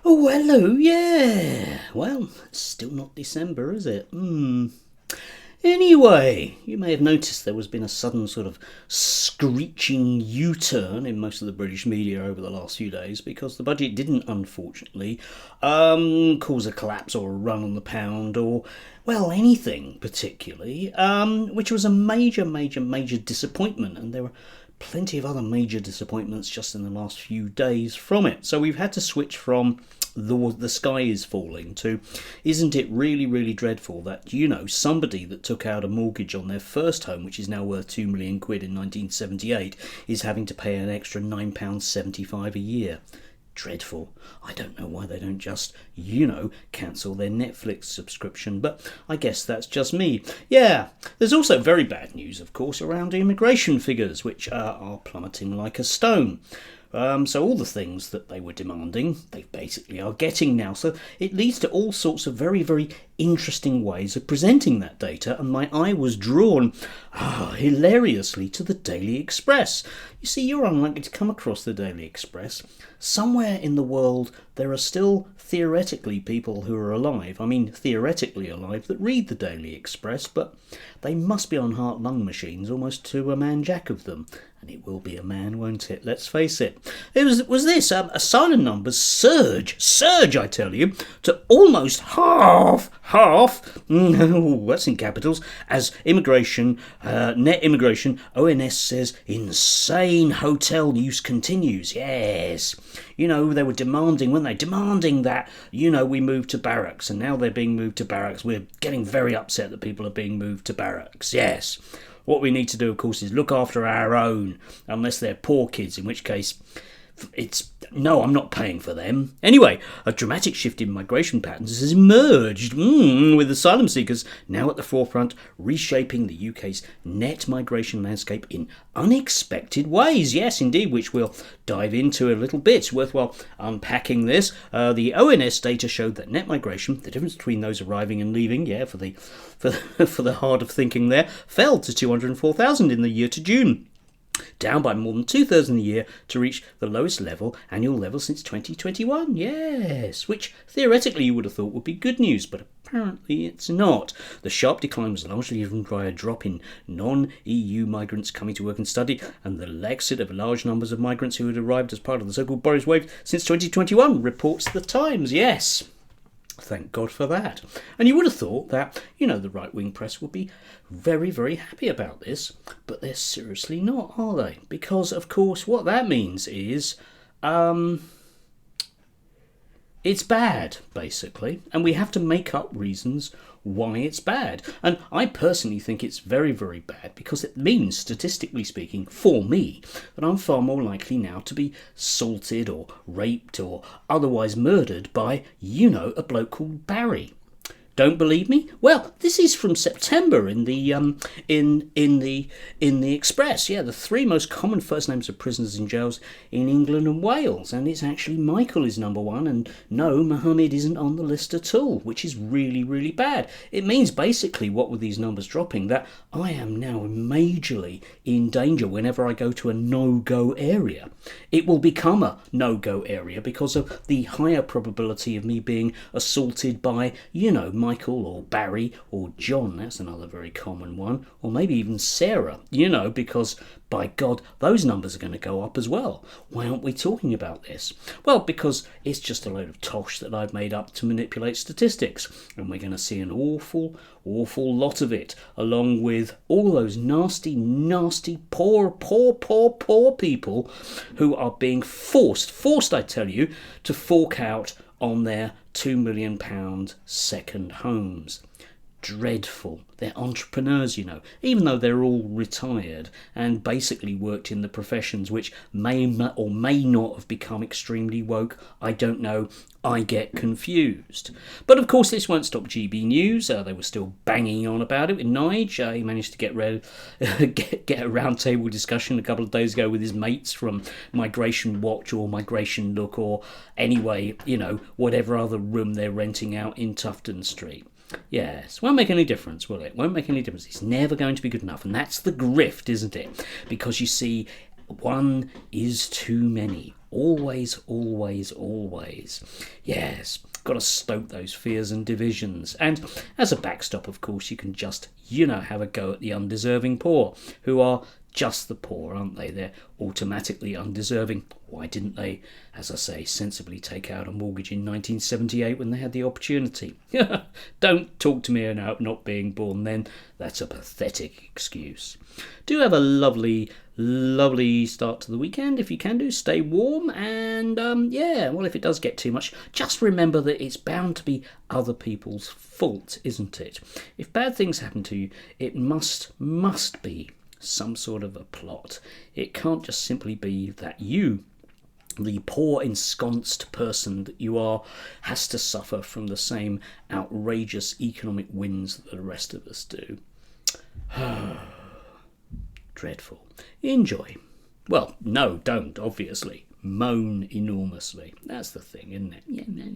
Oh, hello, yeah. Well, it's still not December, is it? Anyway, you may have noticed there has been a sudden sort of screeching U-turn in most of the British media over the last few days because the budget didn't, unfortunately, cause a collapse or a run on the pound or, well, anything particularly, which was a major disappointment, and there were plenty of other major disappointments just in the last few days from it. So we've had to switch from the sky is falling to isn't it really dreadful that somebody that took out a mortgage on their first home, which is now worth 2 million quid in 1978, is having to pay an extra £9.75 a year. Dreadful. I don't know why they don't just, cancel their Netflix subscription, but I guess that's just me. Yeah, there's also very bad news, of course, around immigration figures, which are plummeting like a stone. So all the things that they were demanding, they basically are getting now. So it leads to all sorts of very interesting ways of presenting that data, and my eye was drawn, hilariously, to the Daily Express. You see, you're unlikely to come across the Daily Express. Somewhere in the world there are still theoretically people who are alive, theoretically alive, that read the Daily Express, but they must be on heart-lung machines almost to a man-jack of them. And it will be a man, won't it? Let's face it. It was this, asylum numbers surge, I tell you, to almost half, that's in capitals, as immigration, net immigration, ONS says insane hotel use continues. Yes. They were demanding, weren't they? Demanding that, we move to barracks, and now they're being moved to barracks. We're getting very upset that people are being moved to barracks. Yes. What we need to do, of course, is look after our own, unless they're poor kids, in which case no, I'm not paying for them. Anyway, a dramatic shift in migration patterns has emerged, with asylum seekers now at the forefront, reshaping the UK's net migration landscape in unexpected ways. Yes, indeed, which we'll dive into a little bit. It's worthwhile unpacking this. The ONS data showed that net migration, the difference between those arriving and leaving, for the hard of thinking there, fell to 204,000 in the year to June, down by more than 2/3 in the year to reach the lowest annual level since 2021. Yes, which theoretically you would have thought would be good news, but apparently it's not. The sharp decline was largely driven by a drop in non-EU migrants coming to work and study, and the exit of large numbers of migrants who had arrived as part of the so-called Boris wave since 2021, reports the Times. Yes. Thank God for that. And you would have thought that, the right-wing press would be very happy about this, but they're seriously not, are they? Because, of course, what that means is, it's bad, basically, and we have to make up reasons why it's bad. And I personally think it's very bad because it means, statistically speaking, for me, that I'm far more likely now to be assaulted or raped or otherwise murdered by, a bloke called Barry. Don't believe me? Well, this is from September in the Express. Yeah, the 3 most common first names of prisoners in jails in England and Wales, and it's actually Michael is number 1, and no, Mohammed isn't on the list at all, which is really bad. It means basically, what with these numbers dropping, that I am now majorly in danger whenever I go to a no-go area. It will become a no-go area because of the higher probability of me being assaulted by, Michael or Barry or John, that's another very common one, or maybe even Sarah, because by God, those numbers are going to go up as well. Why aren't we talking about this? Well, because it's just a load of tosh that I've made up to manipulate statistics, and we're going to see an awful lot of it, along with all those nasty, poor people who are being forced, I tell you, to fork out on their £2 million second homes. Dreadful. They're entrepreneurs, even though they're all retired and basically worked in the professions which may or may not have become extremely woke. I don't know. I get confused. But of course this won't stop GB News. They were still banging on about it with Nige. He managed to get a round table discussion a couple of days ago with his mates from Migration Watch or Migration Look or anyway, whatever other room they're renting out in Tufton Street. Yes, won't make any difference, will it? Won't make any difference. It's never going to be good enough. And that's the grift, isn't it? Because you see, one is too many. Always, always, always. Yes, got to stoke those fears and divisions. And as a backstop, of course, you can just, have a go at the undeserving poor, who are just the poor, aren't they? They're automatically undeserving. Why didn't they, as I say, sensibly take out a mortgage in 1978 when they had the opportunity? Don't talk to me about not being born then. That's a pathetic excuse. Do have a lovely, lovely start to the weekend. If you can do, stay warm. And well, if it does get too much, just remember that it's bound to be other people's fault, isn't it? If bad things happen to you, it must be some sort of a plot. It can't just simply be that you, the poor ensconced person that you are, has to suffer from the same outrageous economic wins that the rest of us do. Dreadful. Enjoy. Well, no, don't, obviously. Moan enormously. That's the thing, isn't it? Yeah, no.